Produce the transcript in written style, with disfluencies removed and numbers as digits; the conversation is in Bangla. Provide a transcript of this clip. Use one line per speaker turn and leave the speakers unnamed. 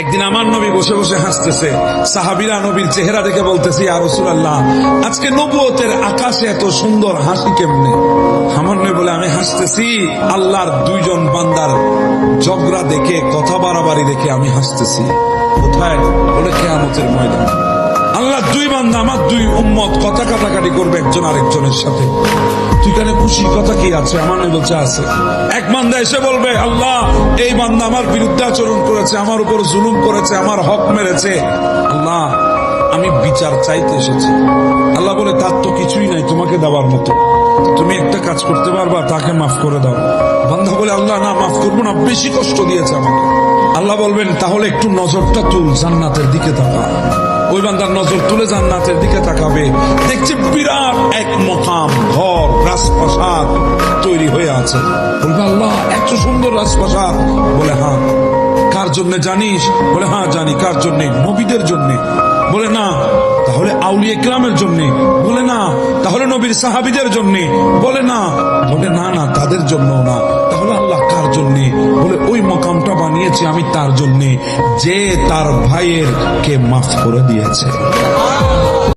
একদিন আমার নবী বসে বসে হাসতেছে, সাহাবীরা নবীর চেহারা দেখে বলতেছে, ইয়া রাসূলুল্লাহ, আজকে নবুয়তের আকাশে এত সুন্দর হাসি কেমনে? আমার নবী বলে, আমি হাসতেছি আল্লাহর দুইজন বান্দার ঝগড়া দেখে, কথা বাড়াবাড়ি দেখে আমি হাসতেছি। কোথায়? বলে কিয়ামতের ময়দানে। আল্লাহ দুই বান্দা, আমার দুই উম্মত কথা কাটাকাটি করবে একজন আরেকজনের সাথে। তুই কেন খুশি? কথা কি আছে? আমার নবী বলছে আছে। এক বান্দা এসে বলবে, আল্লাহ এই বান্দা আমার বিরুদ্ধে আচরণ করেছে, আমার উপর জুলুম করেছে, আমার হক মেরেছে, আল্লাহ আমি বিচার চাইতে এসেছি। আল্লাহ বলে, তার তো কিছুই নাই তোমাকে দেওয়ার মতো, তুমি একটা কাজ করতে পারবা, তাকে মাফ করে দাও। বান্দা বলে, আল্লাহ না, মাফ করবো না, বেশি কষ্ট দিয়েছে আমাকে। আল্লাহ বলবেন, তাহলে একটু নজরটা তুল, জান্নাতের দিকে তাকা। ওই বান্দার নজর তুলে জান্নাতের দিকে তাকাবে, দেখছে বিরাট এক মকাম, ঘর, রাজপ্রাসাদ তৈরি হয়ে আছে। বলবে, আল্লাহ এত সুন্দর রাজপ্রাসাদ? বলে, হ্যাঁ। কার জন্য জানিস? বলে, হ্যাঁ জানি। কার জন্য? নবীদের জন্য। বলে, না। তাহলে আউলিয়া কিরামের জন্য? বলে, না। তাহলে নবীর সাহাবীদের জন্য? বলে, না। বলে, না না, তাদের জন্য না। তাহলে আল্লাহ কার জন্য? বলে, ওই মকামটা বানিয়েছি আমি তার জন্য, যে তার ভাইয়ের কে মাফ করে দিয়েছে।